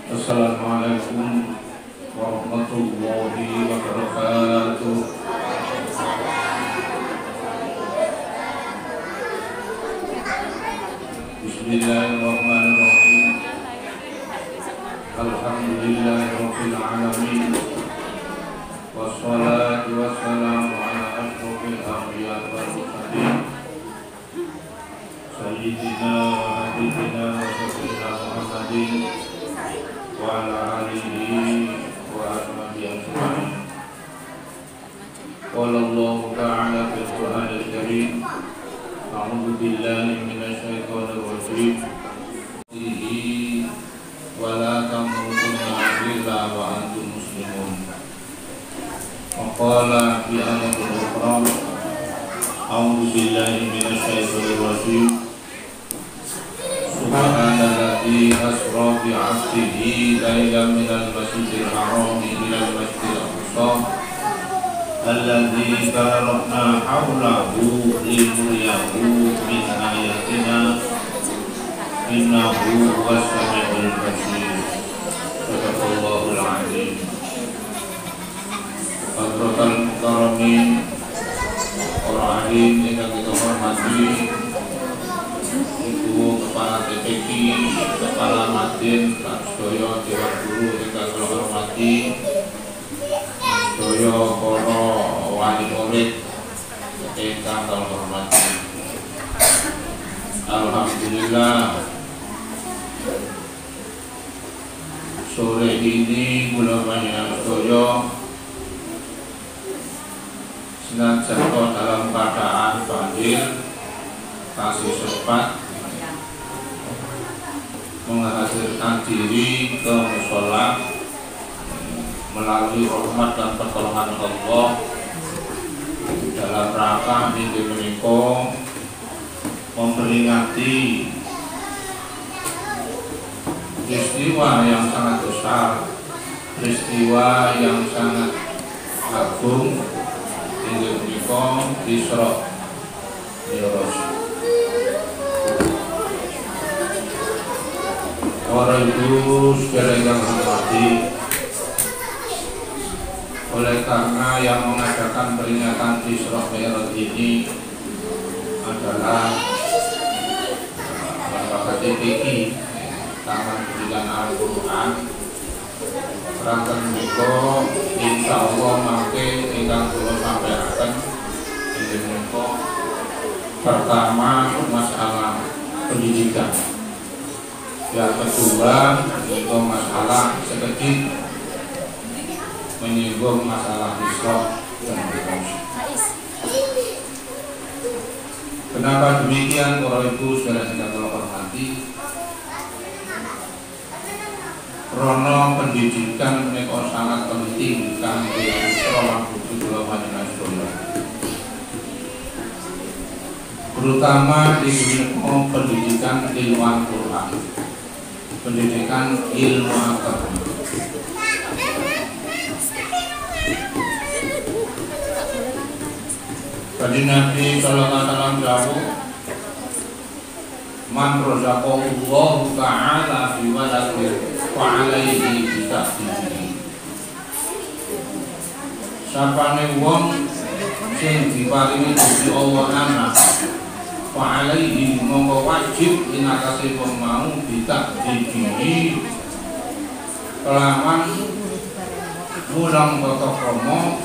Assalamualaikum warahmatullahi wabarakatuh. Bismillahirrahmanirrahim. Alhamdulillahirabbil alamin. Wassalatu wassalamu ala asyrofil anbiya wal mursalin. Sayyidina wa habibina wa syafi'ina Muhammadin wa ala alihi wa ashabihi ajma'in. Qala Allahu ta'ala fil Qur'anil Karim. A'udzu billahi minasyaitonir rajim. Wa la tamutunna illa wa antum muslimun. Wa qala fi ayatin ukhra. A'udzu billahi minasyaitonir rajim. Subhanalladzi asra bi 'abdihi lailan minal masjidil haram ilal masjidil aqsa alladzi barakna haulahu linuriyahu min ayatina innahu huwas samiul basir. Shadaqallahul 'azim. Hadratul mukarramin para alim yang kita hormati, Kepala TPK, Kepala Madin, Sedaya Dewan Guru ingkang kula hormati, sedaya para wali murid ingkang kula hormati. Alhamdulillah, sore ini kula panjenengan sedaya senajan dalam keadaan banjir kasih sempat menghadirkan diri ke mushola melalui rahmat dan pertolongan Allah dalam rangka inggih menika memperingati peristiwa yang sangat besar, peristiwa yang sangat agung, inggih menika Isra Mi'raj. Para ibu sekalian yang hormati, oleh karena yang mengadakan peringatan Isra Mi'raj ini adalah Bapak TPK Taman Pendidikan Al-Quran, ranten menika insyaallah mangke ingkang kula sampaikan inggih menika pertama masalah pendidikan. Yang kedua itu masalah sedikit menyinggung masalah Isra dan Mi'raj. Kenapa demikian para ibu saudara yang kula hormati? Karena pendidikan menika sangat penting kangge putra lan putri kula panjenengan sedaya. Terutama di pendidikan ilmu Al-Quran, pendidikan ilmu agama. Tadi Nabi sallallahu alaihi wasallam dawuh, "Man razaqallahu ta'ala fi waladin fa 'alaihi bi ta'dihi." Sapane wong sing diparingi Gusti Allah anak, fa 'alaihi mongko wajib ing atase wong mau bitak didihi kelawan mulang tata krama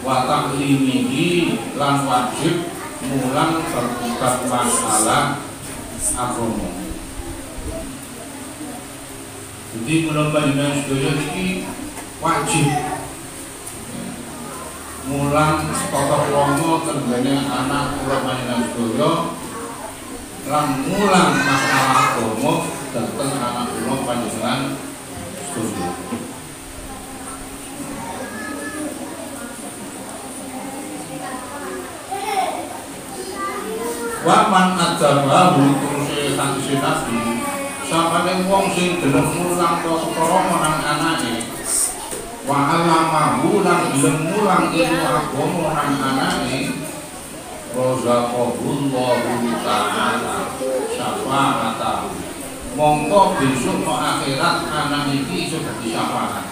wa ta'limihi lan wajib mulang berbagai masalah agama. Jadi kula panjenengan sedaya iki wajib mulang tata krama tenggene anak kula panjenengan sedaya lan mulang masalah agama dhateng anak kula panjenengan sedaya. Waman ajabahu terus sanksi Nabi sapane wong sing gelem mulang tata krama nang anake wa 'allamahu lan gelem mulang ilmu agama nang anake razaqahullahu ta'ala syafa'atahu mongko besok no akhirat anak iki iso dadi syafaat.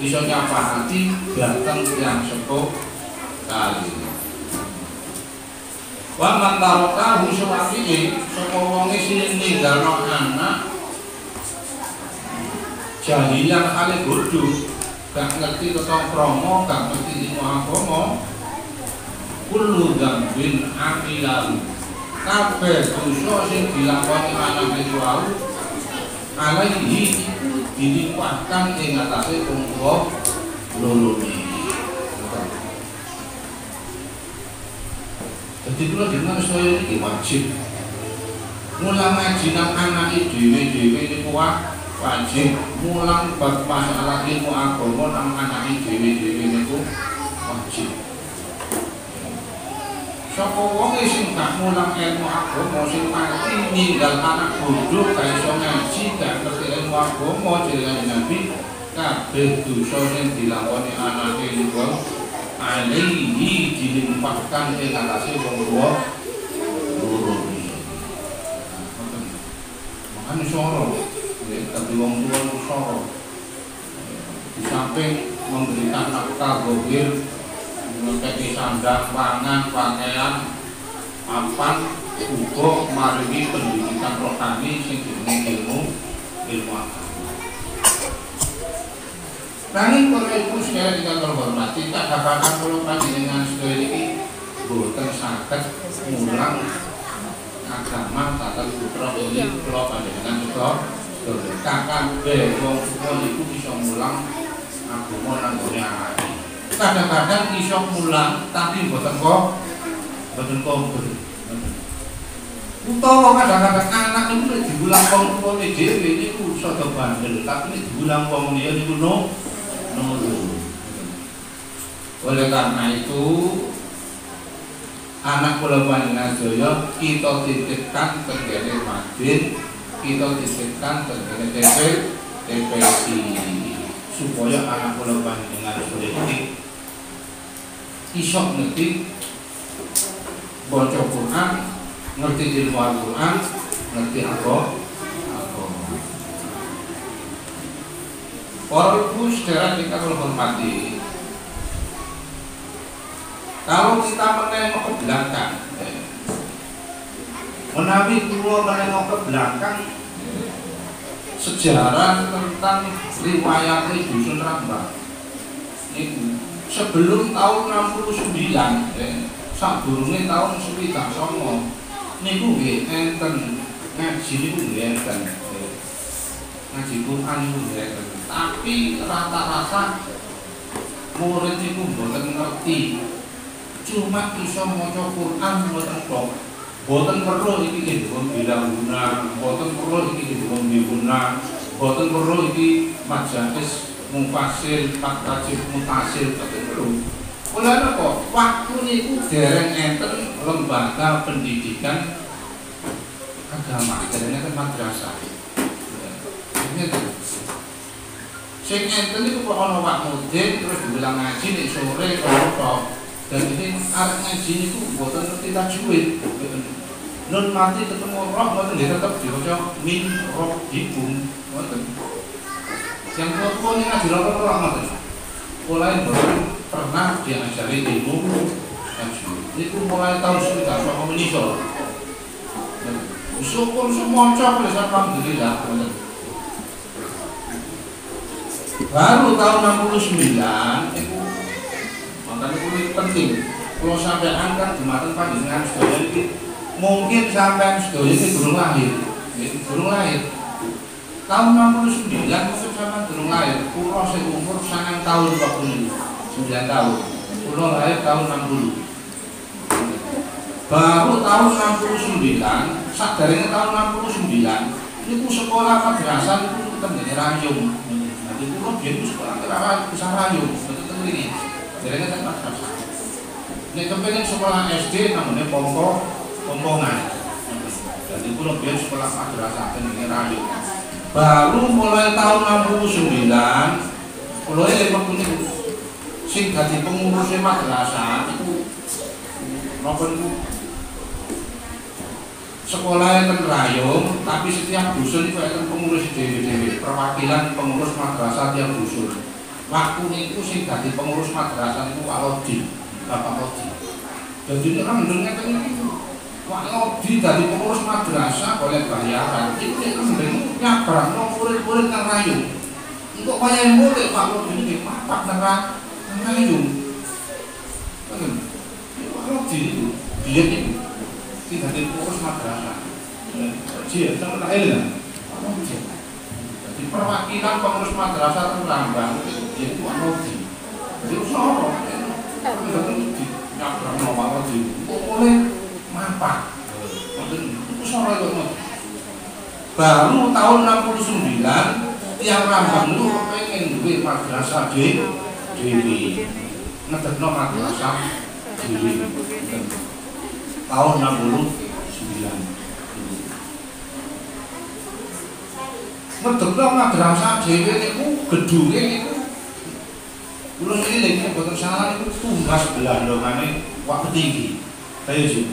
Iso nyafaati dateng yang sepuh kali. Wa man taraka huswati sapa wonge sing ninggalno anak jahilan kali bodoh, gak ngerti tentang kromo, gak ngerti ilmu agama, kullu dzambin amilahu kabeh dosa sing dilakoni anak itu wau alaihi dilimpahkan ing atase wong tuwa lorone. Jadi kula dengan saya iki wajib mulang ngaji nang anake dhewe-dhewe niku wajib mulang bab masalah ilmu agama nang anake dhewe-dhewe niku wajib. Sapa wong sing gak mulang ilmu agama sing mati ninggal anak bodoh gak iso ngaji gak ngerti ilmu agama jenenge Nabi kabeh dosa sing dilakoni anake niku alaihi dilimpahkan ing atase wong tuwa loro. Makane soro tapi wong tua itu soro di samping memberikan nafkah gogir, mengekei sandang, pangan, pakaian, papan, uga maringi pendidikan rohani sing jenenge ilmu agama. Nanging para ibu sekalian ingkang terhormati, tak dapakan kula panjenengan sedaya iki boten saged mulang agama tata putra ini kula panjenengan sedaya kakak wong supaya iku bisa mulang agama nang gone anake. Kadang-kadang iso mulang tapi mboten kompeten. Utawa kadang-kadang anak itu diulang wong tuwane dhewe niku sada bandel, tapi nek diulang wong liya niku nurut. Oleh karena itu anak kula panjenengan sedaya kita titipkan tengene Madin, kita titipkan tengene TPI supaya anak kula panjenengan sedaya iso ngerti baca Quran, ngerti ilmu Al-Quran, ngerti agama. Para ibu saudara kita hormati, kalau kita menengok ke belakang, menawi kula menengok ke belakang sejarah tentang riwayat Dusun Rambah ini sebelum tahun 69, sadurunge tahun 1999 niku nggih enten ngaji niku nggih enten ngaji Quran niku nggih enten, tapi rata-rata murid niku mboten ngerti, cuma iso maca Quran mboten kok. Boten perlu iki dipun bilang guna, boten perlu iki dipun guna, boten perlu iki majalis mufasir, takrajib mutasir, boten perlu. Oleh kok waktu niku dereng enten lembaga pendidikan agama, dereng enten madrasah. Sing enten niku kok ana Pak Mudin terus dibilang ngaji nek sore kok. Dan ini arek ngaji niku mboten ngerti tajwid. Nun mati ketemu roh mboten nggih tetep diwaca min rabbikum mboten. Yang tua ini ngaji roh mboten. Mulai mboten pernah diajari ilmu tajwid. Niku mulai tahun 1900 menika. Syukur semoga bisa alhamdulillah. Baru tahun 69 itu makanya ini penting. Kalau sampai angkat jumatan panjenengan sedaya iki mungkin sampai sedaya iki durung lahir. Durung lahir. Tahun 69 mungkin sampean durung lahir. Kula sing umur 9 tahun waktu niku. 9 tahun. Kula lahir tahun 60. Baru tahun 69, sadarenge tahun 69 niku sekolah madrasah niku teng Rayung. Jadi kula biyen sekolah Rayung, betul mriki. Derenge teng madrasah. Nek kepengin sekolah SD namanya Pompongan. Jadi kula biyen sekolah madrasah teng Rayung. Baru mulai tahun 69 kula waktu niku sing dadi pengurus madrasah niku napa niku sekolahnya kan rayong, tapi setiap dusun itu kan pengurus dewi-dewi, perwakilan pengurus madrasah tiap dusun. Waktu itu sih dadi pengurus madrasah itu Pak Lodi, Bapak Lodi. Jadi ini orang mendengar kan itu, Pak Lodi dari pengurus madrasah boleh bayaran, itu dia kan mendengar nyabrang, murid-murid kan rayong. Untuk bayar murid Pak Lodi ini mapak dengan rayong. Pak Lodi itu, dia itu tidak ada pengurus madrasah. Dia sama lain Pak Lodi. Jadi perwakilan pengurus madrasah itu Rambang, dia itu Pak Lodi. Jadi usaha nyabrang Pak Lodi, boleh mapak. Itu usaha itu. Baru tahun 69 tiang Rambang itu pengen duit madrasah dewi, ngedekno madrasah dewi. Tahun 69 ngedekno madrasah dewi itu gedungnya itu ulun ini lagi boten salah itu tumbas belandongane Pak Petinggi. Ayo sih.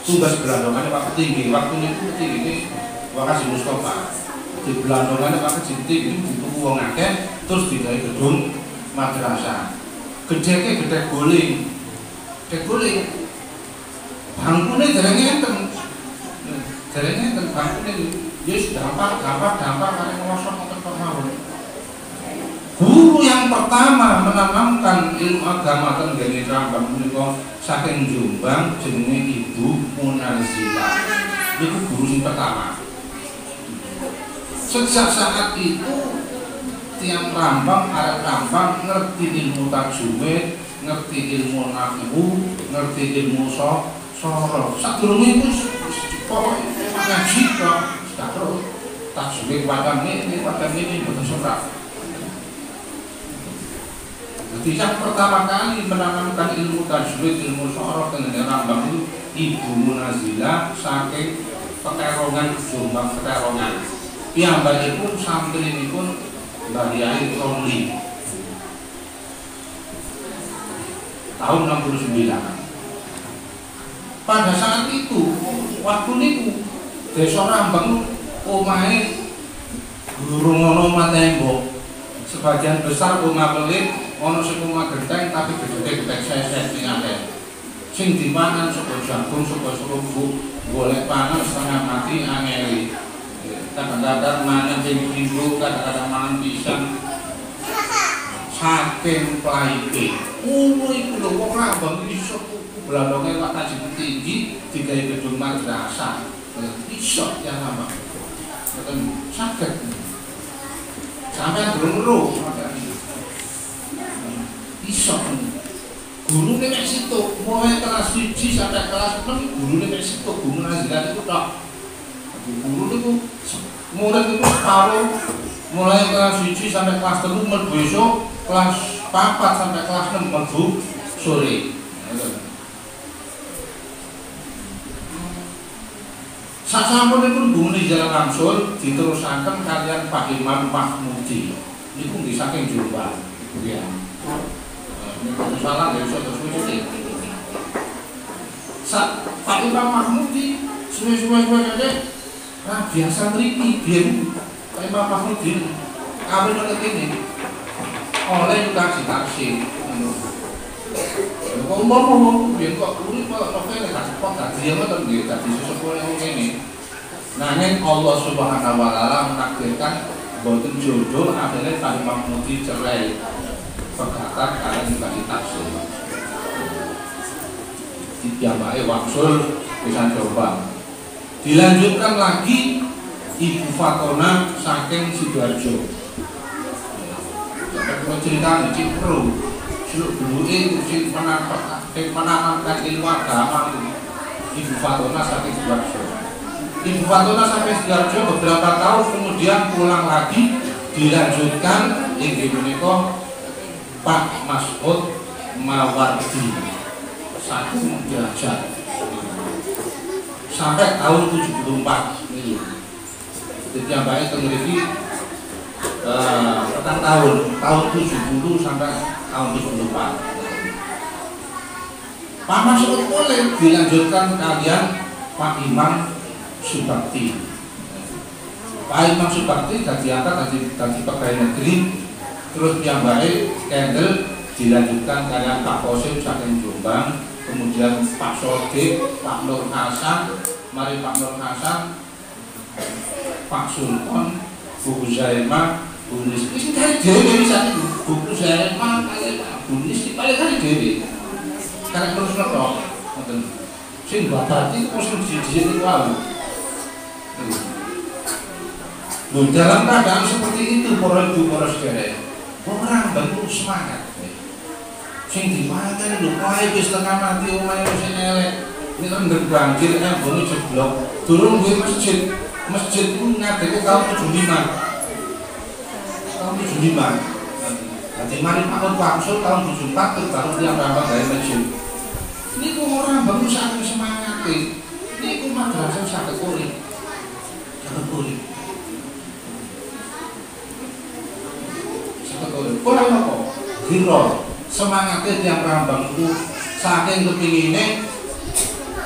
Tumbas belandongane Pak Petinggi. Waktunya itu Petinggi ini Wakasi Mustafa. Di belandongane Pak Petinggi itu dituku wong akeh terus digawe gedung madrasah. Gedhe guling. Gedhe guling. Bangkune derenge enten. Derenge enten bangkune wis dampak kare ngrosok ngoten kok mawon. Guru yang pertama menanamkan ilmu agama ten gene Rambang menika saking Jombang jenenge Ibu Munazila. Niku guru sing pertama. Sejak saat itu tiang Rambang, arek Rambang ngerti ilmu tajwid, ngerti ilmu nahwu, ngerti ilmu sorof. Sadurunge iku pokoke ngaji kok terus tajwid wadang ini mboten sorak. Jadi yang pertama kali menanamkan ilmu tajwid, ilmu sorof dengan Rambang itu Ibu Munazila saking Peterongan Jombang Peterongan. Piyambakipun santrinipun Mbah Yai Romli. Tahun 69. Pada saat itu waktu niku desa Rambang omahe guru ngono matembok. Sebagian besar omah pelit ono sing omah genteng tapi gede-gede seset sing akeh. Sing dipangan saka jagung, saka serubuk, golek pangan setengah mati angeli. Kadang-kadang mangan sing minggu, kadang-kadang mangan pisang. Saking plaike. Iku lho wong Rambang iso blandonge Pak Haji Petinggi digawe gedung madrasah. Iso ya Rambang. Mboten saged. Sampai durung iso guru nek situ mulai kelas 1 sampai kelas 6 guru nek situ guru Nazila itu tok guru niku murid itu separuh mulai kelas 1 sampai kelas 3 mlebu esuk kelas 4 sampai kelas 6 mlebu sore. Sasampunipun Bu Nizar Lamsul diterusaken kalian Pak Imam Mahmudi. Niku nggih saking Jombang. Ya. Niku salah ya iso terus wujud. Pak Imam Mahmudi suwe-suwe kene biasa mriki biyen Pak Imam Mahmudi kawin nang kene. Oleh taksi. Kok ngomong biyen kok urip kok kene kok dadi ngoten nggih dadi sesepuh yang ngene. Nanging Allah Subhanahu wa taala menakdirkan boten jodoh akhirnya Pak Imam Mahmudi cerai. Pegatan kalian dikasih tafsir. Dipiyambake wangsul pisan Jombang. Dilanjutkan lagi Ibu Fatona saking Sidoarjo. Sampai cerita di Cipro, suluk duluke sing menanamkan ilmu agama Ibu Fatona saking Sidoarjo. Ibu Fatona sampai Sidoarjo beberapa tahun kemudian pulang lagi dilanjutkan inggih menika Pak Mas'ud Mawardi 1 derajat sampai tahun 74 ini. Jadi yang baik tengriki petang tahun 70 sampai tahun 74. Pak Mas'ud boleh dilanjutkan kalian Pak Imam Subakti. Pak Imam Subakti diangkat dari pegawai negeri, terus piyambake kendel dilanjutkan karya Pak Kosim saking Jombang, kemudian Pak Sodik, Pak Nur Hasan, mari Pak Nur Hasan, Pak Sultan, Bu Zaima, Bu Nis, ini kali dewe bisa itu, Bu Zaima, Bu Nis, paling kali dewe. Karena terus ngetok, sing bapak itu terus di sini walau. Dalam keadaan seperti itu, para ibu, para saudara, orang bentuk semangat. Sing dimakan lho, kae wis setengah mati omahe wis elek. Ini kan banjir embone jeblok. Durung duwe masjid. Masjid ku ngadeke tahun 75. Tahun 75. Nanti mari Pak Waksul tahun 74 baru dia berapa gawe masjid. Niku orang baru saking semangate. Niku madrasah saged urip. Saged urip. Saged urip. Ora apa? Giro. Semangatnya tiang Rambang itu saking kepingine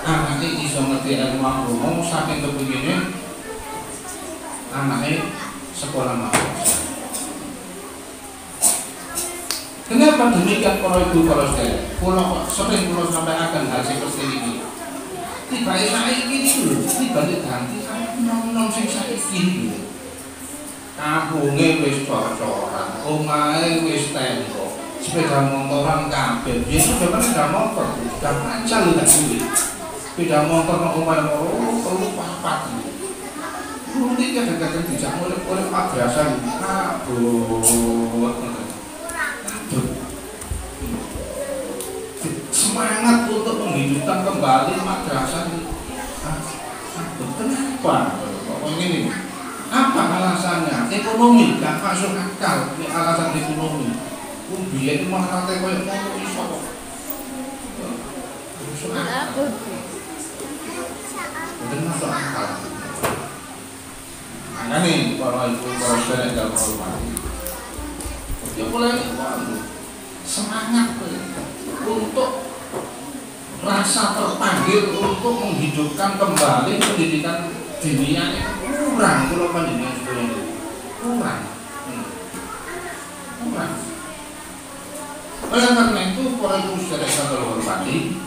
anaknya iso ngerti ilmu agama, saking kepingine anaknya sekolah madrasah. Kenapa demikian para ibu, para saudara? Kula sering kula sampaikan hal seperti ini. Tiba-tiba saiki iki lho, tiba-tiba ganti nom-nom sing saiki lho. Kampunge wis cor-coran, omahe wis tembok. Sepeda motoran kabeh. Biasa sampeyan sepeda motor, sudah pancal lho tak duwe. Sepeda motor nang omahe loro, telu papat. Kuwi iki kadang-kadang dijak oleh madrasah. Semangat untuk menghidupkan kembali madrasah. Kenapa? Kok ini? Apa alasannya? Ekonomi, gak masuk akal. Ini alasan ekonomi. Biar itu malah kaya koyo ngono iso kok. Betul masuk akal. Nah nih para ibu, para saudara yang hormati. Ya mulai semangat untuk rasa terpanggil untuk menghidupkan kembali pendidikan dunia ini kurang kalau pendidikan sekolah ini kurang. Oleh karena itu, para ibu saudara yang terhormati,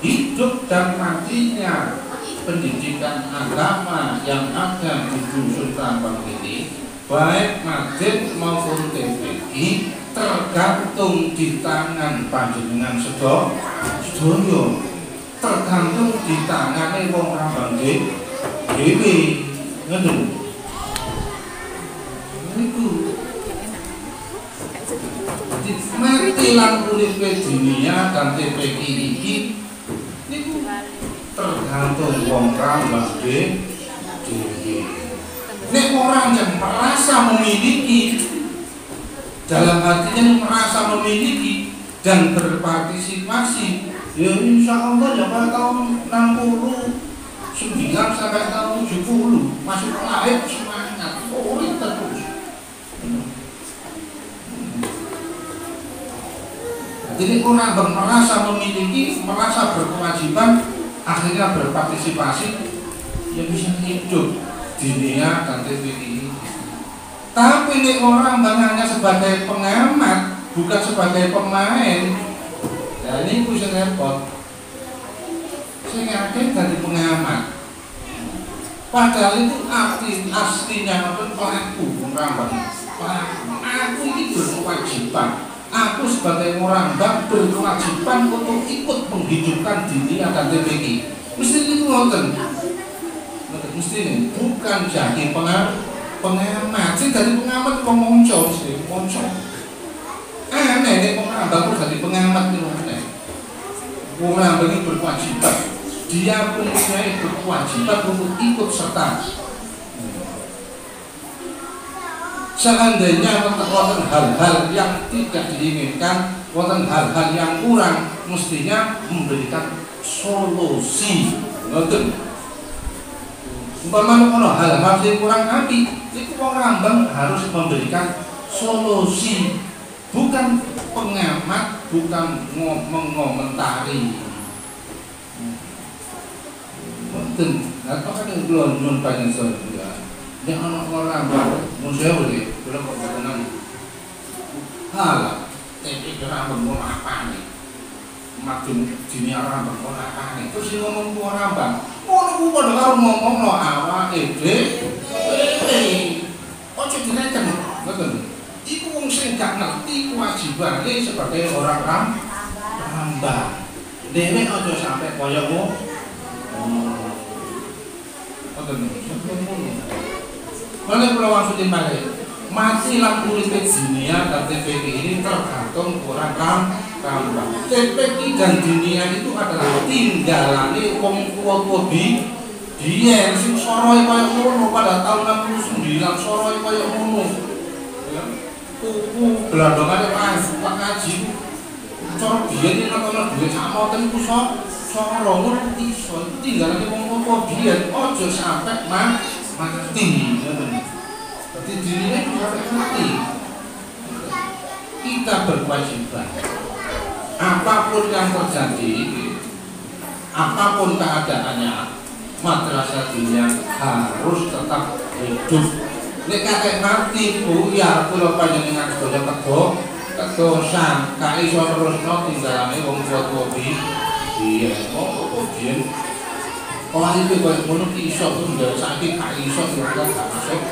hidup dan matinya pendidikan agama yang ada di dusun Rambang ini, baik Madin maupun TPI, tergantung di tangan panjenengan sedaya, tergantung di tangan wong Rambang dhewe. Ngoten. Niku mati lan uripe dunia dan TPI iki niku tergantung wong Rambang dhewe. Nek orang yang merasa memiliki, dalam hatinya merasa memiliki dan berpartisipasi, ya insya Allah ya pada tahun 69 sampai tahun 70 masuk lahir semangat, urip terus. Jadi orang merasa memiliki, merasa berkewajiban, akhirnya berpartisipasi, ya bisa hidup dunia dan TPI. Tapi ini orang hanya sebagai pengamat, bukan sebagai pemain. Ya ini bisa repot. Saya yakin dari pengamat. Padahal itu aslinya pelaku Rambang. Aku ini berkewajiban. Aku sebagai orang Rambang berkewajiban untuk ikut menghidupkan dunia dan TPI. Mesti itu ngoten. Mesti ini bukan jadi pengamat. Sih dari pengamat pemoncol sih, moncol. Aneh nih pengamat jadi pengamat itu aneh. Pengamat ini berkewajiban. Dia punya berkewajiban untuk ikut serta. Seandainya wonten hal-hal yang tidak diinginkan, wonten hal-hal yang kurang, mestinya memberikan solusi. Ngoten. Umpama ono hal-hal yang kurang apik, itu wong Rambang harus memberikan solusi, bukan pengamat, bukan mengomentari. ngoten. Lah kok kan kula nyuwun panjenengan. Nek ana orang mun sewu kula kok boten halah, tapi rambang mau apa nih? Makin sini rambang mau apa nih? Terus dia ngomong mau rambang, mau pada karo ngomong lo awak ojo dineken, betul? Iku wong sing gak ngerti kewajiban sebagai orang rambang. Dewe ojo sampai koyokmu, betul? Kalau pulau maksudin balik. Mati lampu listrik dunia dan TPK ini tergantung orang rambang. TPK dan dunia itu adalah tinggalannya wong tua dia sing soroi kaya ngono pada tahun 69 soroi kaya ngono. Ya. Tuku blandongane Pak Kaji. Cara biyen iki ana duit sak moten ku soro ngono iso tinggalannya wong tua biyen aja sampai mati. Jadi dirinya juga harus ngerti. Kita berkewajiban. Apapun yang terjadi, apapun keadaannya, madrasah dunia harus tetap hidup. Nek kakek ngerti bu, ya kalau panjenengan sudah kedosan, kak iso terusno tinggalane wong tua iya, biyen. Kalau itu koyo ngono ki iso sudah sakit kak iso sudah gak masuk.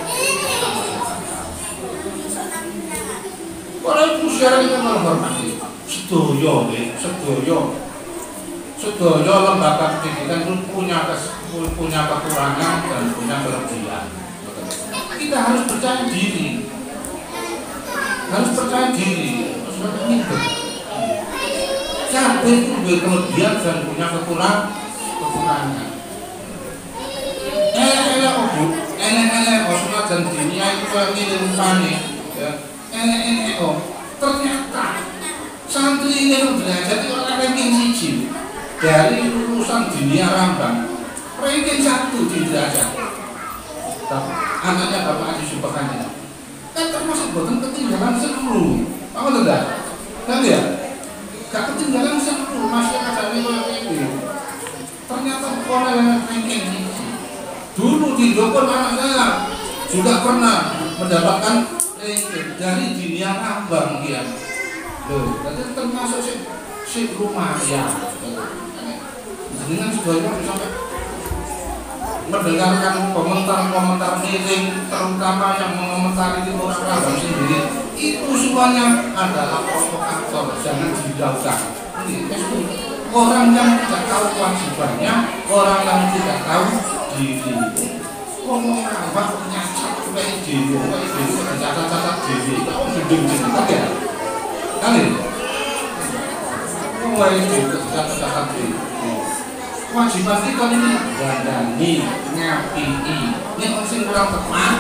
Kalau itu sekarang kita menghormati sedoyo lembaga pendidikan itu punya kekurangan dan punya kelebihan. Kita harus percaya diri, Kabeh itu berkelebihan dan punya kekurangan. Elek maksudnya dan dunia itu kayak ini rupanya ya. Ternyata santri ini belajar itu orang ranking 1 dari lulusan dunia rambang ranking 1 di derajat. Anaknya Bapak Haji Subakandi kan termasuk boten ketinggalan seluruh apa tidak? Kan ya? Gak ketinggalan seluruh masih ada ini. Ternyata orang ranking 1 dulu di Dokon anak saya juga pernah mendapatkan dari dunia rambang dia. Loh, berarti termasuk si rumah ya. Dengan sebagian sampai mendengarkan komentar-komentar miring, terutama yang mengomentari orang rambang sendiri, itu semuanya adalah provokator, jangan dihiraukan. Orang yang tidak tahu kewajibannya, orang yang tidak tahu diri. Ngomong rambang nyacak kayak diri, cacat-cacat diri, kau gendeng-gendeng tak ya? Kan ini? Mulai cacat-cacat diri. Kewajiban kita ini dandani, ngapii, ini orang kurang tepat,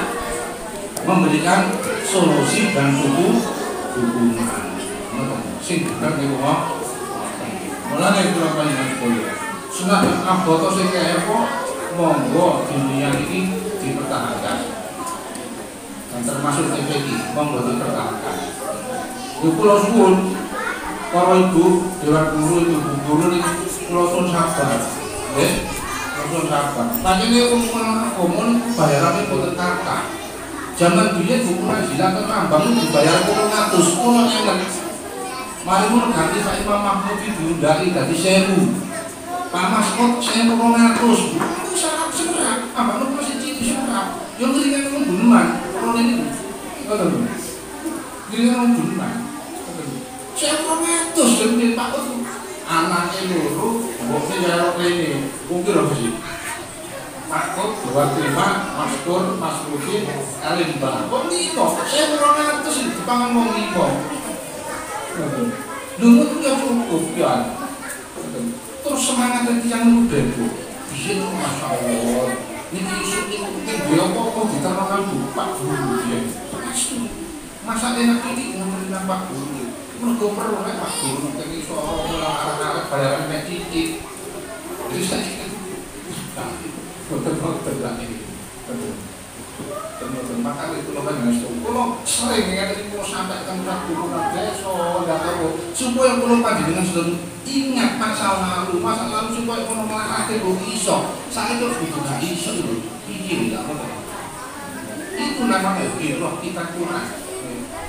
memberikan solusi dan dukungan. Sing bener nih kok. Mulane kurang panjang kuliah. Sunat abot sing kaya apa? Monggo dunia ini dipertahankan. Dan termasuk TPK monggo dipertahankan. Ibu kula suwun para ibu, dewan guru, ibu guru ini kula suwun sabar. Nggih, kula suwun sabar. Panjenengan umum bayarane boten kathah. Zaman biyen buku ngajian rambang dibayar 800, ono enek. Mari mun ganti Pak Imam Mahmud diundaki dadi 1000. Pak Mahmud 1200. Serak, apa lu masih cilik serak? Yang ngeringan pembunuhan, kalau ini, betul. Ngeringan pembunuhan, betul. Saya prometus jadi Pak itu anaknya dulu, bukti jarak ini, mungkin apa sih? Takut, 25, Mas Pur, Mas Rukin, Alimba. Kok niko? Saya prometus di Jepang mau niko. Dulu itu ya cukup ya. Terus semangat yang muda bu. Bisa tuh Masya Allah. Ini isu ini beliau kok diterangkan bu Pak Guru dia. Masa enak ini ngomongin Pak Guru. Mereka perlu kan Pak Guru. Tapi soal anak-anak bayaran kayak titik. Jadi saya betul-betul ini. Bener-bener makanya itu kan harus kalau sering ya dari mau sampai ke gubernur desa nggak tahu supaya kalau panjenengan sudah ingat masa lalu supaya kalau melarang itu iso saya itu nggak iso itu pikir nggak apa itu namanya roh kita kurang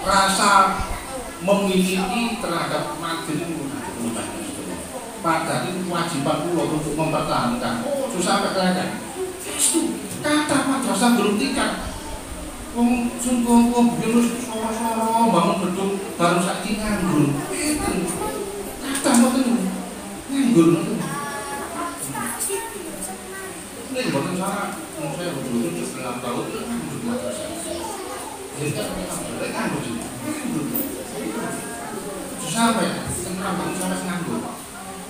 rasa memiliki terhadap materi padahal itu kewajiban pulau untuk mempertahankan susah sampai kelihatan itu kata madrasah belum tingkat sungguh biru soro-soro bangun gedung baru saiki nganggur itu kata ngoten nganggur ini bukan cara saya betul-betul 9 tahun nganggur madrasah jadi kan mereka nganggur susah apa ya kenapa sampai nganggur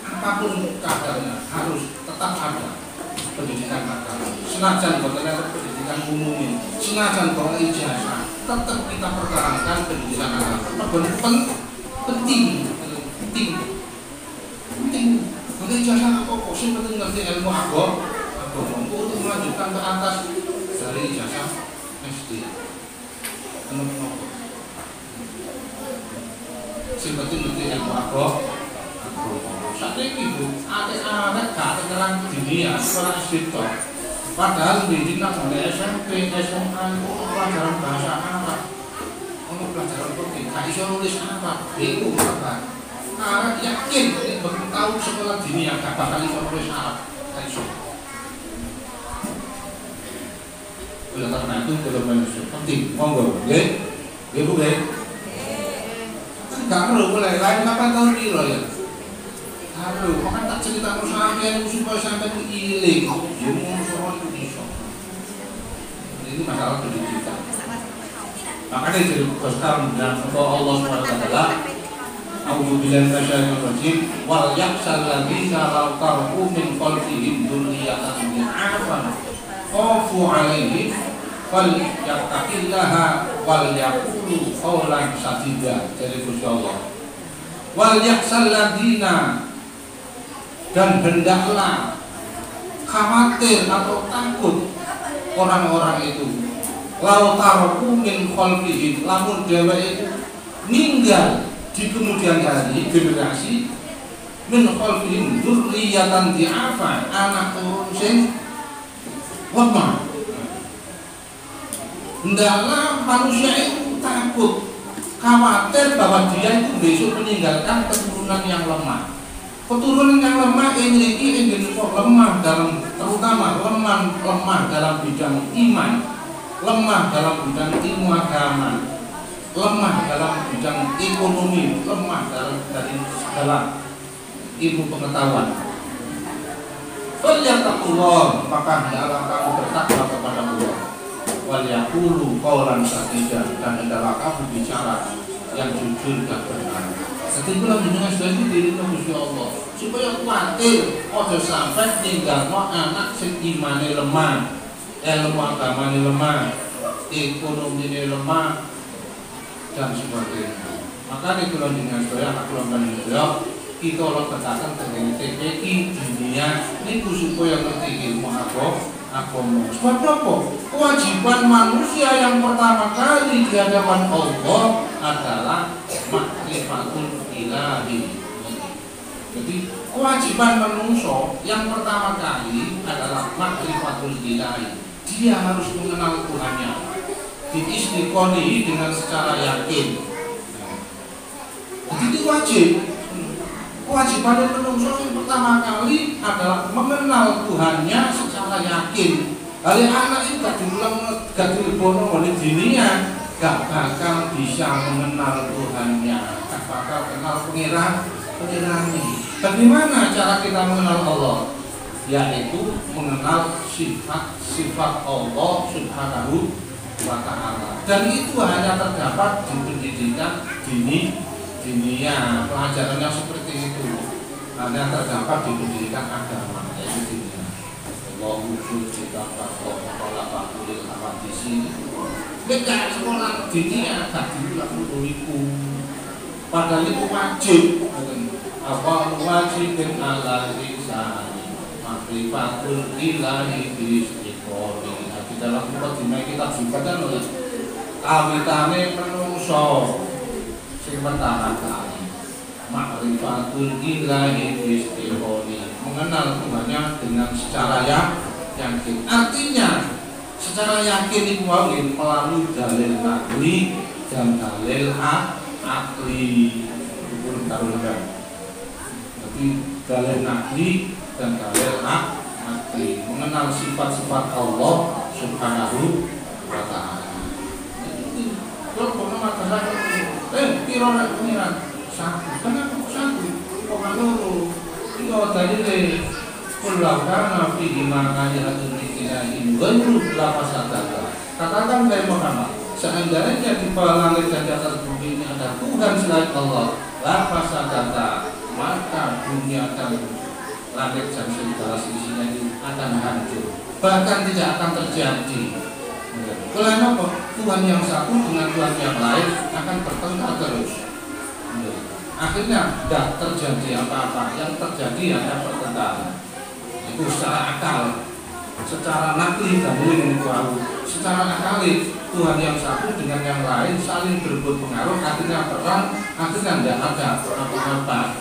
apapun kadarnya harus tetap ada pendidikan agama senajan ternyata pendidikan umum ini senajan kalau ijazah tetap kita pertahankan pendidikan agama penting kalau ijazah apa kok sih penting ngerti ilmu agama untuk melanjutkan ke atas dari ijazah SD sih penting ngerti ilmu agama saat ini itu ada gak terang dunia sekolah SD padahal di mulai SMP, SMA itu pelajaran bahasa Arab untuk pelajaran penting gak bisa nulis Arab itu apa Arab yakin begitu tahu sekolah dunia gak bakal bisa nulis Arab gak bisa oleh karena itu benar-benar penting monggo ya bu ya gak perlu mulai lain 8 tahun dulu ya aduh, makanya tak cerita sampean supaya sampean itu iling. Ya mau soal itu iso. Ini masalah pendidikan. Makanya jadi sekarang bilang untuk Allah SWT A'udzubillahi minasyaitonir rajim wal yaksal ladzina law tarku min qalbihim dzurriyyatan dha'afan khafu 'alaihim fal yattaqillaha wal yaqulu qawlan sadida. Jadi Gusti Allah wal yaksal ladzina dan hendaklah khawatir atau takut orang-orang itu lau taroku min khalfihim lamun dewa itu ninggal di kemudian hari generasi min khalfihim dzurriyyatan di'afa anak turun sing lemah hendaklah manusia itu takut khawatir bahwa dia itu besok meninggalkan keturunan yang lemah. Keturunan yang lemah ini lemah dalam terutama lemah dalam bidang iman, lemah dalam bidang ilmu agama, lemah dalam bidang ekonomi, lemah dari segala ilmu pengetahuan. Falyataqullah maka hendaklah kamu bertakwa kepada Allah. Wal yaqulu qawlan sadida dan hendaklah kamu bicara yang jujur dan benar. Ketika dengan sebagai diri Gusti Allah supaya khawatir ojo sampai ninggalno anak sing imane lemah, ilmu agamane lemah, ekonomine lemah dan sebagainya. Maka itu dengan saya aku lakukan kita lo katakan dengan TPI dunia ini supaya ngerti ilmu agama. Sebab apa? Kewajiban manusia yang pertama kali di hadapan Allah adalah makrifatul ilahi. Jadi kewajiban manusia yang pertama kali adalah makrifatul ilahi. Dia harus mengenal Tuhannya. Diistiqoni dengan secara yakin. Jadi itu wajib. Kewajiban manusia yang pertama kali adalah mengenal Tuhannya secara yakin. Kalau anak itu gak dilebono oleh dunia, gak bakal bisa mengenal Tuhannya, gak bakal kenal pengirannya. Bagaimana cara kita mengenal Allah? Yaitu mengenal sifat-sifat Allah Subhanahu wa Ta'ala. Dan itu hanya terdapat di pendidikan dunia, pelajaran yang seperti itu hanya terdapat di pendidikan agama, yaitu dunia. Allah wujud kita pola bakulil amat di sini. Dekat sekolah dunia tak dilakukan itu. Padahal itu wajib. Apa wajibin ala lisani makrifatul ilahi biistiqomah. di dalam mukadimah kitab juga kan kawitane menungso sing pertama kali ma'rifatul ilahi istiqoni, mengenal Tuhannya dengan secara yakin. Artinya secara yakin itu melalui dalil akli dan dalil akli. Tapi dalil akli dan dalil akli mengenal sifat-sifat Allah Subhanahu wa ta'ala. Kalau pernah masalah piro nek pengiran satu, kenapa kok satu? Kok loro? Iya dalile kulakana fi imanayatun ilahi ghairu lafazata. Katakan dari Muhammad, seandainya di langit dan di atas bumi ini ada Tuhan selain Allah, lafazata, maka dunia dan langit dan segala isinya itu akan hancur, bahkan tidak akan terjadi. Karena Tuhan yang satu dengan Tuhan yang lain akan bertengkar terus. Akhirnya tidak terjadi apa-apa, yang terjadi hanya pertengkaran. Itu secara akal, secara nakli dan ilmu tahu. Secara akali Tuhan yang satu dengan yang lain saling berebut pengaruh, akhirnya perang, akhirnya tidak ada apa-apa.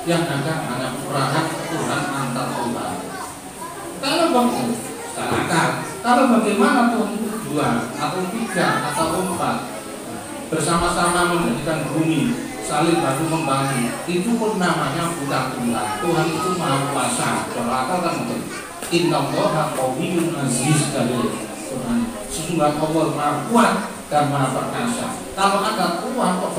Yang ada hanya peperangan Tuhan antar Tuhan. Kalau begitu, secara akal. Kalau bagaimana Tuhan itu dua atau tiga atau empat bersama-sama menjadikan bumi saling bantu membantu, itu pun namanya bukan Tuhan. Tuhan itu maha kuasa. Kalau akal kan mungkin Innallaha qawiyyun aziz dari Tuhan. Sesungguhnya Allah maha kuat dan maha perkasa. Kalau ada Tuhan kok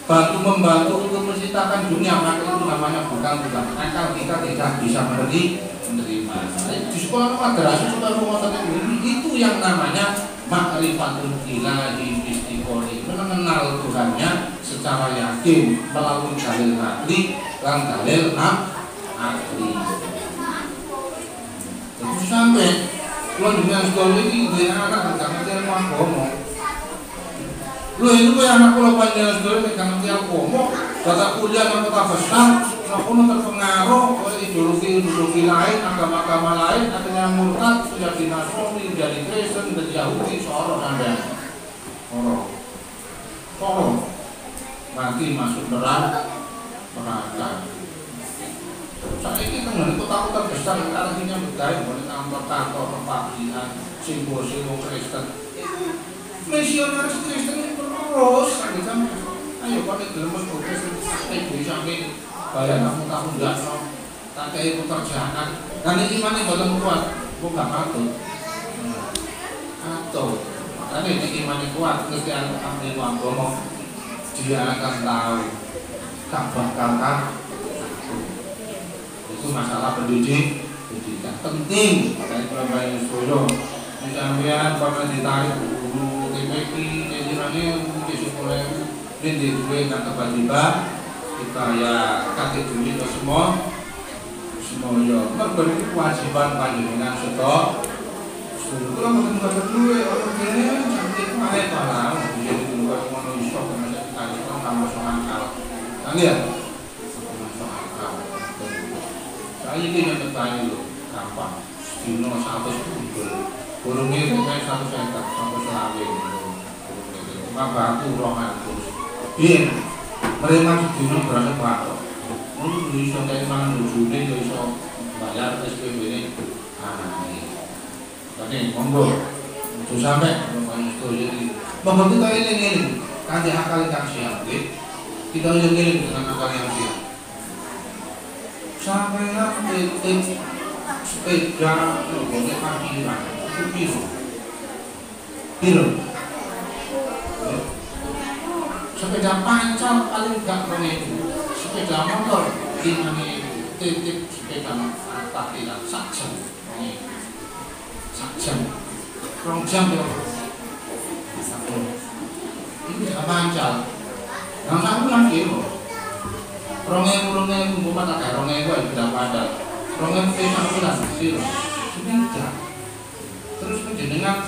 bantu membantu untuk menciptakan dunia, maka itu namanya bukan Tuhan. Akal kita tidak bisa menerima. Di sekolah madrasah sudah mengatakan itu yang namanya ma'rifatul ilahi istiqoni, mengenal Tuhannya secara yakin melalui dalil akli dan dalil akli. Terus sampai kalau dengan sekolah ini dia anak nggak ngerti ilmu agama. Lu itu anak kalau panjang sekolah nggak ngerti agama, kata kuliah yang kota besar, aku terpengaruh oleh ideologi lain, agama-agama lain, akhirnya murtad, menjadi Nasrani, menjadi Kristen, menjadi Yahudi, seorang anda, orang mati masuk neraka. Saat ini dengan kota-kota besar artinya berdaya, boleh kantor-kantor, perpabrikan, simbol-simbol Kristen. Misionaris Kristen terus, ayo pakai gelombang Kristen, sampai bayar kamu enggak no, tak kayak pekerjaan. Dan ini imannya badan kuat, bukan patut. Atau, karena ini imannya kuat, mesti ada ambil agama, dia akan tahu, tak bakal kan. Itu masalah pendidikan penting. Dari Surabaya Solo, misalnya pernah ditarik guru TPP, jajarannya mungkin 10.000, dan di duit kan tiba-tiba kita ya kakek dulu ke semua ya berbagi kewajiban panjenengan setor kalau makan kakek dulu orang kira cantik mana kalau jadi dulu kalau mau isok karena kita itu kan masuk akal kan ya masuk akal saya ini yang bertanya loh gampang dino 100 kumpul burungnya itu kayak 1 cm sampai selawin cuma batu 200 bin mereka sedino berasa bakal bisa kayak mangan dujune bisa bayar SPP ini tadi monggo itu sampai jadi bahwa kita ini kan akal yang siap kita ini dengan akal yang siap sampai sepeda boleh parkiran itu biru sepeda pancal paling gak itu sepeda motor ini titik sepeda parkiran sajam jam ya ini gak pancal yang satu lagi loh rongeng bukan ada rongeng gue berapa ada rongeng pesan sih tidak terus penjenengan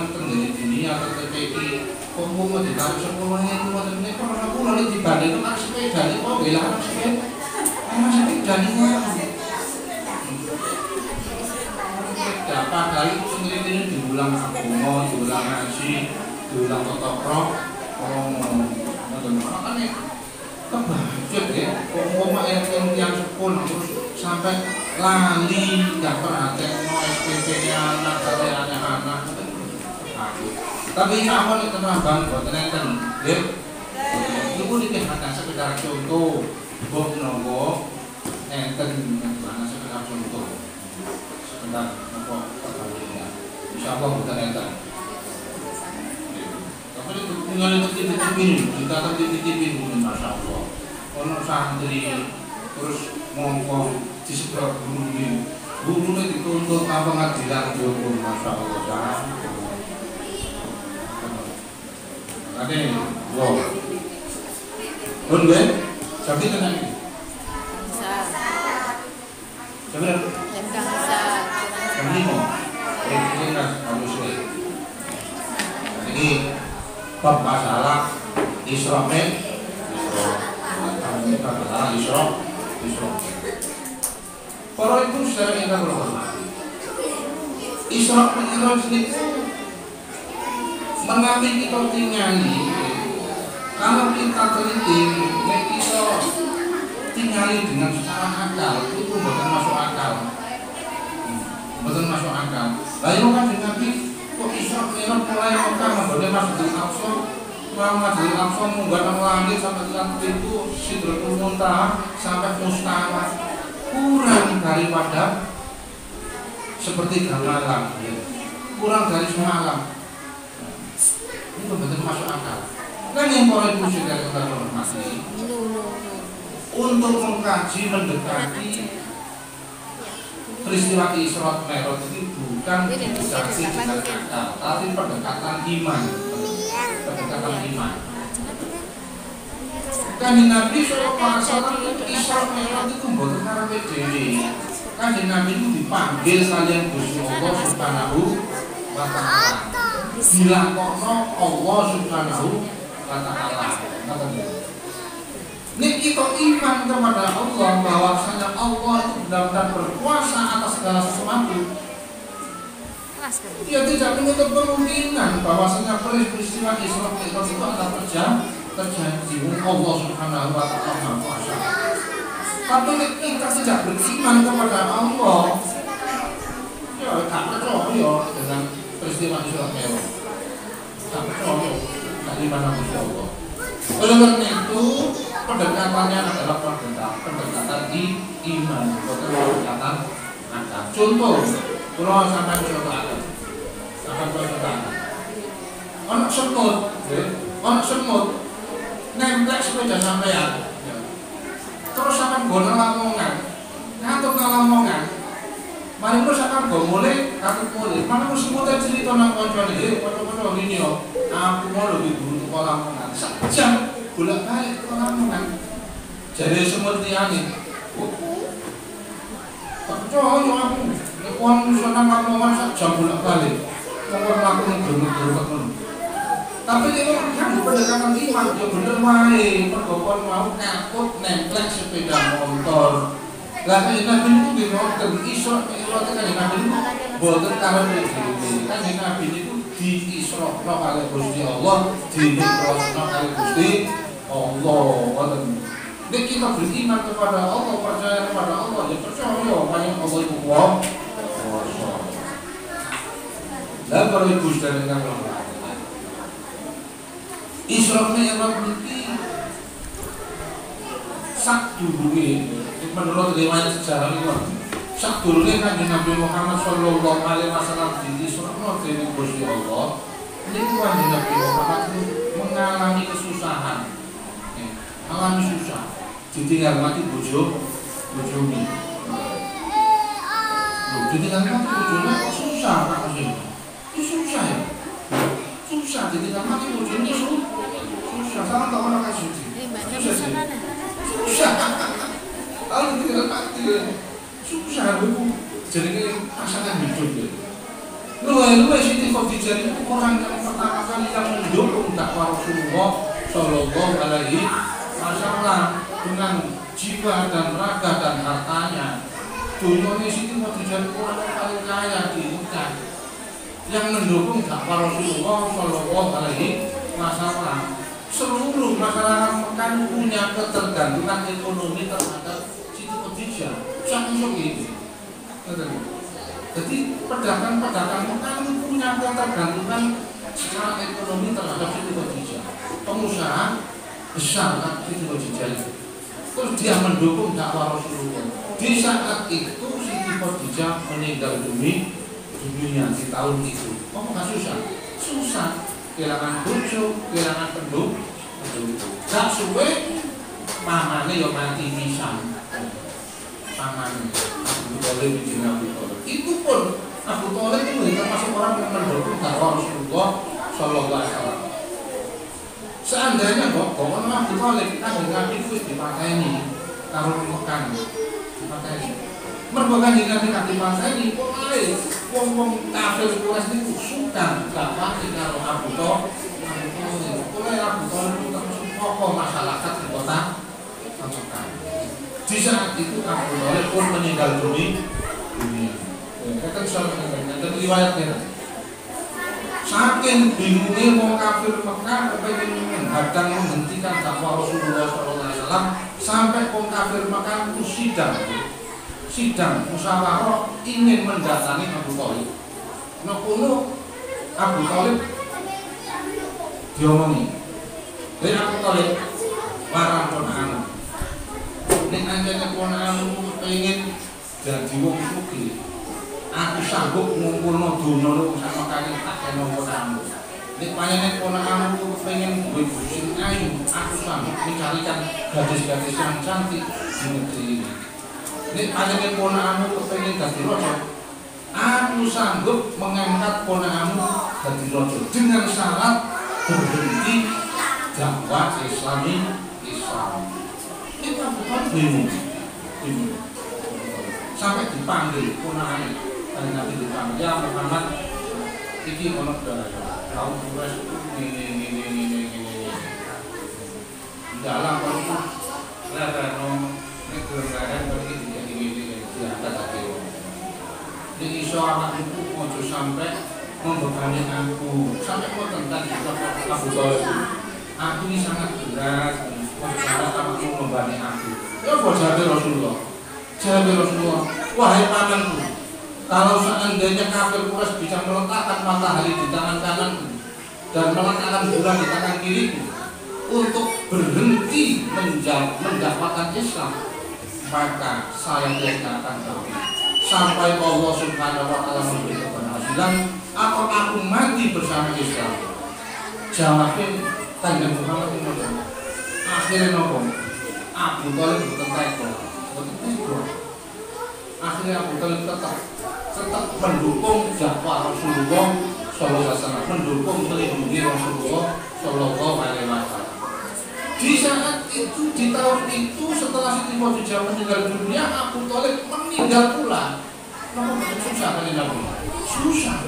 terjadi dunia terjadi mau ditaruh sekolahnya itu ini karena aku lalu dibanding itu anak sepeda itu kok bilang anak sepeda ini padahal itu sendiri ini diulang agama, diulang ngaji, diulang totokro, makanya kebacut ya, umpama yang sepun terus sampai lali, nggak perhatian mau SPP-nya anak, katanya anak. Tapi apa nih tenaga buat nenten, ya? Itu dikatakan sekedar contoh, bok nopo, nenten mana sekedar contoh, sekedar nopo pertanyaan. Insya Allah bukan nenten. Tapi itu tinggal dititipin, kita akan dititipin, masya Allah. Ono santri terus ngomong di sebelah gurunya dituntut apa pengadilan dihukum, masya Allah. Ade, wow. Pun ben, jadi tenang ini. Bisa. Coba. Lengkang bisa. Jam 5. Ini kan harus ini. Ini bab masalah Isra Isra. Para itu secara ingkang hormat. Isra Mi'raj itu menawi kita tingali, kalau kita teliti, kita tingali dengan secara akal, itu bukan masuk akal. Bukan masuk akal. Lalu kan Nabi kok Isra Mi'raj mulai Mekah membawa Masjidil Aqsa, Masjidil Aqsa munggah ke langit sampai ke pintu Sidratul Muntaha sampai Mustawa, kurang daripada sepertiga malam, kurang dari semalam. Itu betul masuk akal. Kan yang para ibu sudah kita hormati untuk mengkaji mendekati peristiwa Isra Mi'raj ini bukan didasari dengan akal, tapi pendekatan iman. Pendekatan iman. Kanjeng Nabi sallallahu alaihi wasallam Isra Mi'raj itu mboten karepe dhewe. Kanjeng Nabi itu dipanggil kalian Gusti Allah Subhanahu wa taala. Dilakokno Allah Subhanahu wa taala. Nek kita iman kepada Allah bahwasanya Allah itu benar-benar berkuasa atas segala sesuatu, dia tidak menutup kemungkinan bahwasanya peristiwa Isra Mi'raj itu akan terjadi. Allah Subhanahu wa taala Maha Kuasa. Tapi nek kita tidak beriman kepada Allah, ya tak percaya dengan peristiwa Isra Mi'raj. Tak percaya dari mana Allah. Oleh karena itu pendekatannya adalah pendekatan di iman, bukan pendekatan akal. Contoh, kalau sampai contoh anak semut, nempel sepeda sampean, terus sampai gono lamongan, ngantuk lamongan. Mari terus akan go mulai, aku mulai. Mana mesti mulai cerita nang kancane, foto-foto ini yo. Aku mau lebih dulu ke Lamongan. Sejam bolak-balik ke Lamongan. Jadi semut liyane. Percaya aku. Nek wong sono Lamongan sejam bolak-balik. Wong aku ngrungok-ngrungok ngono. Tapi nek kan pendekatan iman yo bener wae. Mergo kon mau ngakut nemplek sepeda motor. Lah kan Nabi itu di hotel Isra Mi'raj kan Nabi itu boten karepe dhewe. Kan Nabi itu di Isra kali Gusti Allah, di Mi'raj kali Gusti Allah. Ngoten. Nek kita beriman kepada Allah, percaya kepada Allah, ya percaya banyak Allah itu kuasa. Lah para ibu sedherek kang Isra Mi'raj niki sak durunge menurut riwayat sejarah ini, sak durunge Kanjeng Nabi Muhammad sallallahu alaihi wasallam di Isra dening Gusti Allah, niku Kanjeng Nabi Muhammad mengalami kesusahan. Mengalami susah. Ditinggal mati bojone. Ditinggal mati bojone kok susah Pak Hasim. Itu susah ya. Susah ditinggal mati bojone susah. Sama tak ono kasus. Susah. Kalau tidak mati, susah itu jadi pasangan hidup ya. Lu Siti Khadijah itu orang yang pertama kali yang mendukung dakwah Rasulullah Shallallahu Alaihi Wasallam dengan jiwa dan raga dan hartanya. Dunia Siti Khadijah itu orang paling kaya di Mekah. yang mendukung dakwah Rasulullah Shallallahu Alaihi Wasallam. Seluruh masyarakat Mekah punya ketergantungan ekonomi terhadap Siti Khadijah. Sampai itu. Jadi pedagang-pedagang Mekah punya ketergantungan secara ekonomi terhadap Siti Khadijah. Pengusaha besar kan Siti Khadijah itu. Terus dia mendukung dakwah Rasulullah. Di saat itu Siti Khadijah meninggal dunia di tahun itu. Kok nggak susah? Susah. Kehilangan bojo, kehilangan penduduk. Gak suwe mamane yo mati pisan. Pamane Abu Thalib bin Abi Thalib. Itu pun Abu Thalib itu termasuk orang yang mendukung dakwah Rasulullah Shallallahu Alaihi Wasallam. Seandainya kok Abu Thalib dengan itu dipateni karo Mekah dipateni. Mergo kanjeng Nabi dipateni kok ae wong-wong kafir Quraisy niku suka dakwah karo Abu Thalib. Oleh Abu Thalib itu termasuk tokoh masyarakat di kota Mekah. Di saat itu Abu Thalib pun meninggal dunia. Kita bisa riwayatnya. Saking bingungnya wong kafir Mekah kepengen menghentikan dakwah Rasulullah SAW sampai wong kafir Mekah itu sidang musyawarah ingin mendatangi Abu Thalib. Nah kuno Abu Thalib diomongi, dari Abu Thalib warang ponaan. Nek anjane ponaan pengen jadi wong sugih, aku sanggup ngumpulno dono sama kali tak kena ponaan. Nek panjenengan ponaan pengen duwe bojo ayu, aku sanggup mencarikan gadis-gadis yang cantik di negeri ini. Nek panjenengan ponaan pengen dadi raja, aku sanggup mengangkat ponakanmu dadi raja dengan syarat berhenti dakwah Islam. Itu bukan bingung. Sampai dipanggil ponakannya, dan Nabi dipanggil, ya Muhammad, iki ono kaum Quraisy ini. Dalam kalau ladano negara bagi ini diangkat lagi. Jadi seorang itu mau sampai membebani aku, sampai mau tentang Abu Thalib. Aku ini sangat berat, karena kamu membebani aku. Ya buat jawab Rasulullah. Jawab Rasulullah, wahai pamanku, kalau seandainya kafir Quraisy bisa meletakkan matahari di tangan kananku dan meletakkan bulan di tangan kiriku untuk berhenti mendapatkan Islam, maka saya tidak akan pergi sampai Allah Subhanahu wa Ta'ala memberi keberhasilan atau aku mati bersama Islam. Jawabnya Kanjeng Muhammad itu akhirnya ngomong Abu Thalib betul. Akhirnya Abu Thalib tetap mendukung dakwah Rasulullah Sallallahu Alaihi Wasallam, mendukung melindungi Rasulullah Sallallahu Alaihi Wasallam. Di saat itu, di tahun itu, setelah Siti Khadijah meninggal dunia, Abu Thalib meninggal pula. Kenapa susah kali Nabi? Susah.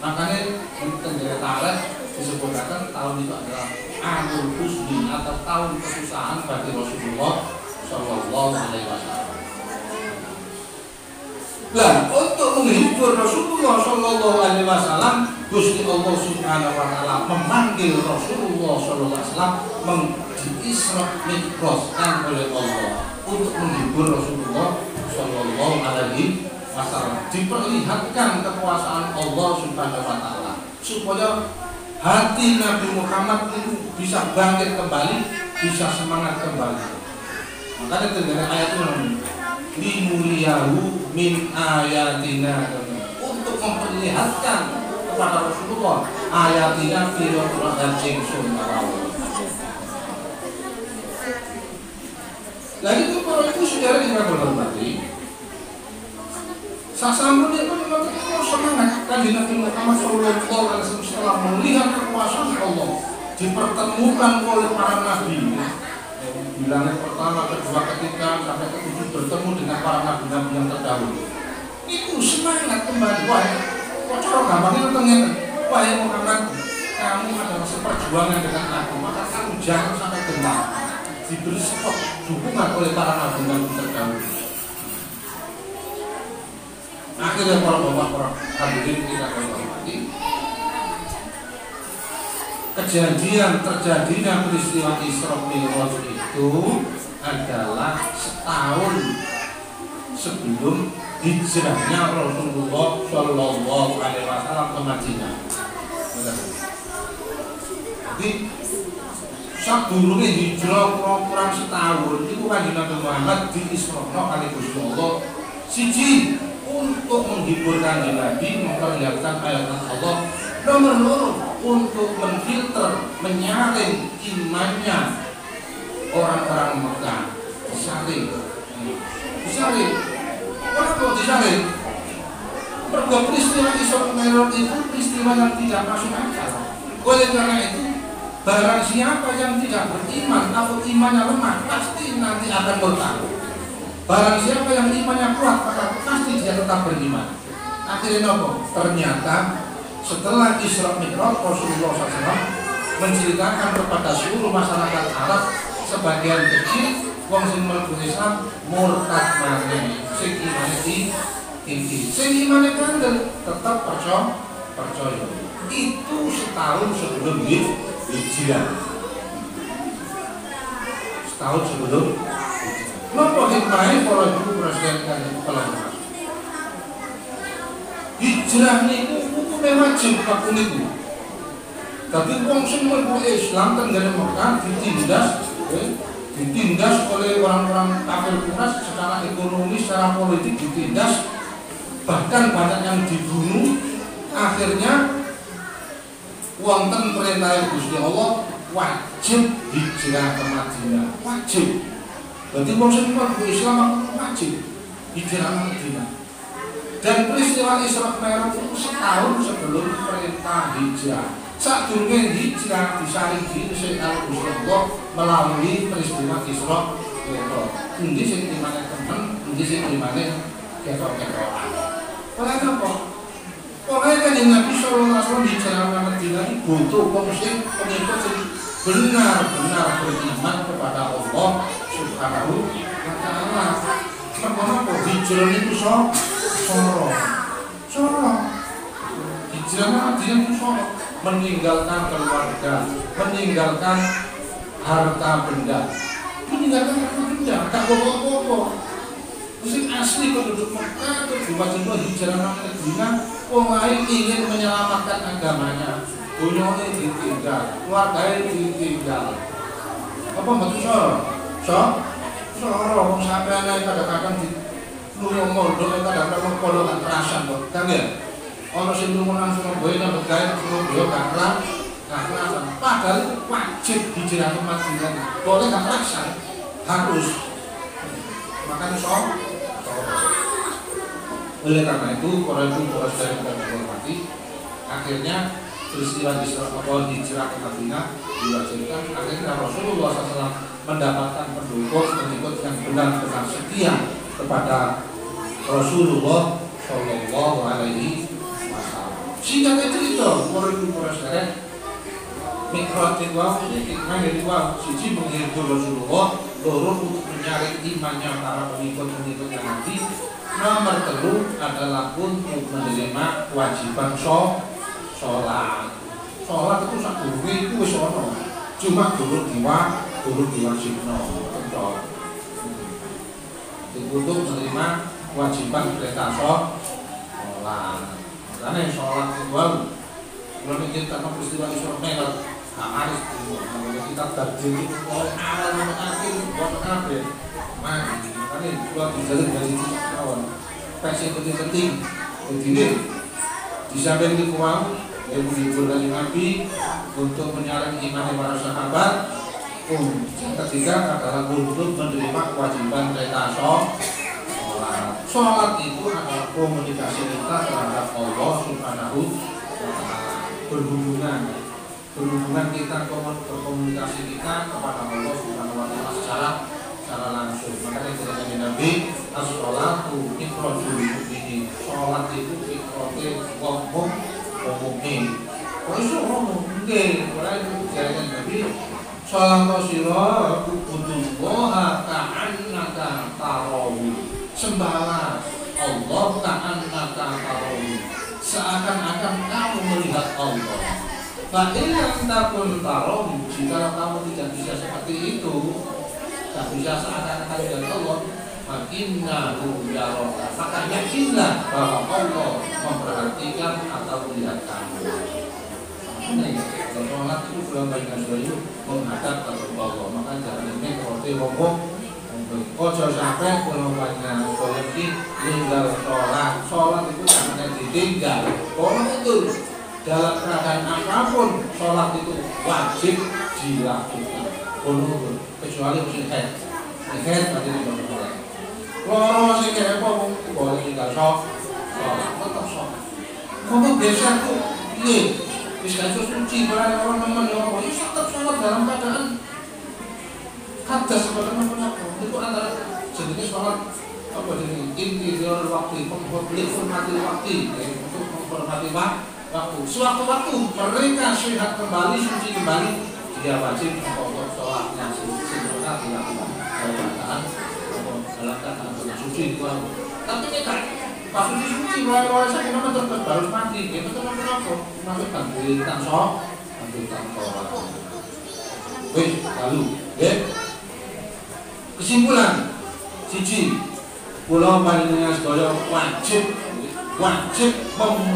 Makanya tenggelam tarik disebutkan tahun itu adalah Amul Husni atau tahun kesusahan bagi Rasulullah Sallallahu Alaihi Wasallam. Nah, untuk menghibur Rasulullah Sallallahu Alaihi Wasallam, Gusti Allah Subhanahu Wa Taala memanggil Rasulullah Sallallahu Alaihi Wasallam di-Isra Mi'rajkan oleh Allah untuk menghibur Rasulullah Sallallahu Alaihi Wasallam, diperlihatkan kekuasaan Allah Subhanahu Wa Taala supaya hati Nabi Muhammad itu bisa bangkit kembali, bisa semangat kembali. Makanya terdengar ayat itu limuliyahu min ayatina, untuk memperlihatkan kepada Rasulullah ayatina firman dan ingsun tarawih. Lagi itu kalau itu saudara kita berhormati, sasamun itu memang semangat kan Nabi Muhammad Sallallahu Alaihi Wasallam setelah melihat kekuasaan Allah dipertemukan oleh para nabi. Bilangnya pertama, kedua, ketiga, sampai ketujuh bertemu dengan para nabi-nabi yang terdahulu. Itu semangat kembali. Wah, kok cara gampangnya ternyata, wahai Muhammad, kamu adalah seperjuangan dengan aku, maka kamu jangan sampai gentar. Diberi support, dukungan oleh para nabi-nabi terdahulu. Akhirnya para bapak, para hadirin kita hormati, kejadian terjadinya peristiwa Isra Mi'raj itu adalah setahun sebelum hijrahnya Rasulullah Shallallahu Alaihi Wasallam ke Madinah. Jadi sadurunge hijrah kurang setahun itu kanjeng Nabi Muhammad diisrono kali Gusti Allah siji untuk menghibur kanjeng Nabi, memperlihatkan ayat Allah. Nomor loro untuk menfilter, menyaring imannya orang-orang Mekah. Disaring. Kenapa disaring? Mergo peristiwa Isra Mi'raj itu peristiwa yang tidak masuk akal. Oleh karena itu, barang siapa yang tidak beriman atau imannya lemah, pasti nanti akan murtad. Barang siapa yang imannya kuat, maka pasti dia tetap beriman. Akhirnya nopo? Ternyata setelah Isra Mi'raj Rasulullah SAW menceritakan kepada seluruh masyarakat Arab, sebagian kecil wong sing mlebu Islam murtad maneh, sing imane tinggi, sing imane kandel tetap percaya. Itu setahun sebelum hijrah. Setahun sebelum napa hikmahe para ibu presiden kan kepala hijrah niku hukume wajib waktu niku. Tapi wong sing mlebu Islam tenggene Mekah ditindas oleh orang-orang kafir Quraisy secara ekonomi, secara politik ditindas, bahkan banyak yang dibunuh. Akhirnya wonten perintah Gusti Allah wajib hijrah ke Madinah, wajib. Berarti wong sing mlebu Islam wajib hijrah ke Madinah. Dan peristiwa Isra Mi'raj itu setahun sebelum perintah hijrah. Sadurunge hijrah disaring dhisik karo Gusti Allah melalui peristiwa Isra Mi'raj. Endi sing imane temen, endi sing imane ketok-ketokan. Ora apa? Pokoke kanjeng Nabi sallallahu alaihi wasallam hijrah ke Madinah iki butuh wong sing pengikut sing benar-benar beriman kepada Allah Subhanahu wa taala. Sebab hijrah itu soro. Hijrah artinya itu soro, meninggalkan keluarga, meninggalkan harta benda, gak apa-apa. Mesti asli penduduk Mekah itu tiba-tiba hijrah ke Madinah, orang lain ingin menyelamatkan agamanya, dunia ini ditinggal, keluarga ini ditinggal. Apa betul soro, orang sampai kadang-kadang di nunggu mondok, kadang-kadang kalau tak kerasan kok, kan ya? Orang sing nunggu nang Surabaya nang Bekasi Surabaya gak kerasan. Padahal itu wajib hijrah ke Madinah. Boleh gak kerasan, harus. Makanya oleh karena itu, para ibu saudara yang dihormati, akhirnya peristiwa hijrah ke Madinah diwajibkan. Akhirnya Rasulullah SAW mendapatkan pengikut yang benar-benar setia kepada Rasulullah Shallallahu Alaihi Wasallam. Singkat cerita, para ibu saudara, Mi'raj itu siji menghibur Rasulullah, loro untuk menyaring imannya para pengikut-pengikutnya Nabi. Nomor 3 adalah untuk menerima kewajiban sholat. Sholat itu sadurunge itu wis ana, cuma durung diwajibno. Untuk menerima kewajiban perintah sholat. Makanya sholat itu kalau kita tentang peristiwa Isra Mi'raj harus kita terjadi oleh awal sampai akhir buat apa? Makanya buat dijalin dari kawan. Pasien penting. Jadi di samping itu yang menghibur Nabi untuk menyaring iman para sahabat. Yang ketiga adalah untuk menerima kewajiban perintah sholat. Sholat itu adalah komunikasi kita terhadap Allah Subhanahu wa taala. Berhubungan kita, berkomunikasi kita kepada Allah Subhanahu wa taala secara langsung. Makanya ketika Nabi as-sholatu ikrojul mu'minin, sholat itu ikrote wong mukmin. Kok iso ngomong nggih, ora itu jalan Nabi sholat sira kudullaha ka'annaka tarawu. Sembahlah Allah ka'annaka seakan-akan kamu melihat Allah. Fa'illam takun tarom, jika kamu tidak bisa seperti itu, tidak bisa seakan-akan melihat Allah, Innahu yaraka, maka yakinlah bahwa Allah memperhatikan atau melihat kamu. Kalau sholat itu belum baikkan itu menghadap ke Allah, maka jangan ini seperti ngomong. Ojo sampai kalau baikkan sholat ini tinggal sholat itu jangan ditinggal. Kalau itu dalam keadaan apapun sholat itu wajib dilakukan. Kecuali musim haid berarti tidak boleh. Loro sing kaya apa boleh tinggal sholat, tetap sholat. Ngomong biasa tuh, iya, bisa suci barang orang teman yang apa, tetap sholat dalam keadaan hadas sebagaimana apa. Itu antara jenis sholat apa jenis interior waktu, menghormati waktu, untuk menghormati waktu. Sewaktu-waktu mereka sehat kembali, suci kembali, dia wajib untuk sholatnya sempurna dilakukan dalam keadaan suci itu. Tapi kita pas suci mulai saya kira tetap baru mati, itu kenapa? Masukkan berikan sholat. Wih, lalu, kesimpulan, siji, pulau panjenengan sedaya wajib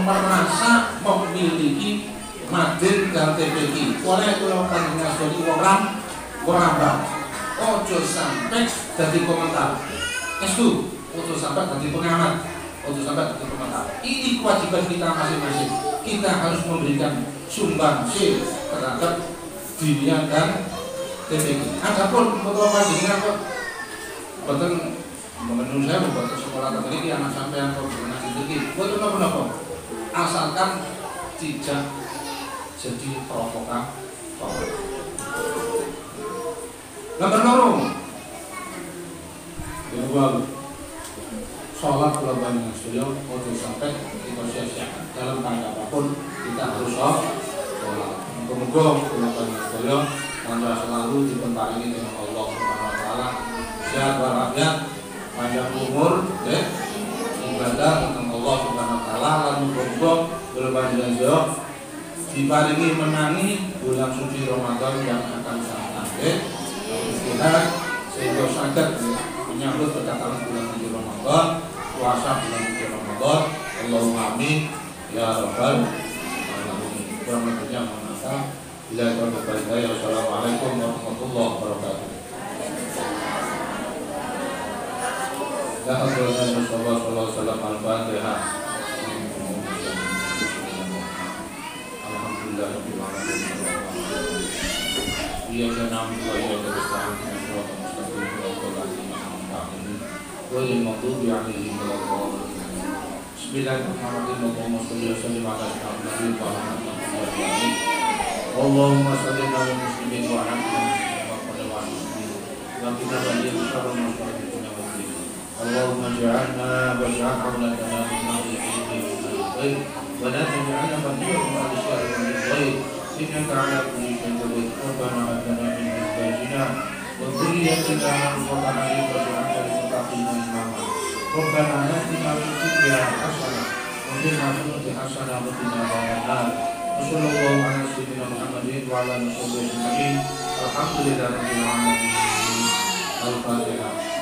merasa memiliki Madin dan TPQ. Oleh pulau panjenengan sedaya orang ojo sampai jadi komentar. Itu ojo sampai jadi pengamat, ojo sampai jadi komentar. Ini kewajiban kita masing-masing. Kita harus memberikan sumbangsi terhadap dirinya dan TPQ. Adapun pulau panjenengan kok boten menurut saya membuat sekolah tertentu anak sampean kok dengan sedikit, boten apa-apa. Asalkan tidak jadi provokator. Nomor loro, kedua, sholat kalau banyak studio, ojo sampai kita sia-siakan dalam tanda apapun kita harus sholat. Moga-moga kalau banyak studio, anda selalu dibentangi dengan Allah Subhanahu Wa Taala, sehat walafiat, panjang umur, ibadah dengan Allah Subhanahu Wa Taala, lalu moga-moga kalau banyak studio diparingi menangi bulan suci Ramadan yang akan datang. Istirahat sehingga sadar menyambut kedatangan bulan suci Ramadan, puasa bulan suci Ramadan. Allahumma amin ya rabbal alamin. Kurang lebihnya mohon maaf. Bila terbaik, wassalamualaikum warahmatullahi wabarakatuh. Ya Rasulullah sallallahu alaihi wasallam al-Fatihah. Alhamdulillah rabbil alamin. Iyyaka na'budu wa iyyaka nasta'in ihdinas siratal mustaqim ghairil maghdubi 'alaihim waladdallin. Bismillahirrahmanirrahim. Allahumma shalli wa sallim ala sayyidina Muhammad. Allahumma shalli ala muslimin wa ala muslimin wa qina wajib syarrul muslimin wa muslimin. Allahumma ja'alna wa ja'al awladana min ahli wa la taj'alna fadiyatan ala syarri min ghaib. إنك على كل شيء قدير. ربنا هب لنا من أزواجنا وذريتنا قرة أعين واجعلنا للمتقين إماما. ربنا آتنا في الدنيا حسنة وفي الآخرة حسنة وقنا عذاب النار. وصلى الله على سيدنا محمد وعلى آله وصحبه أجمعين. الحمد لله رب العالمين. الفاتحة.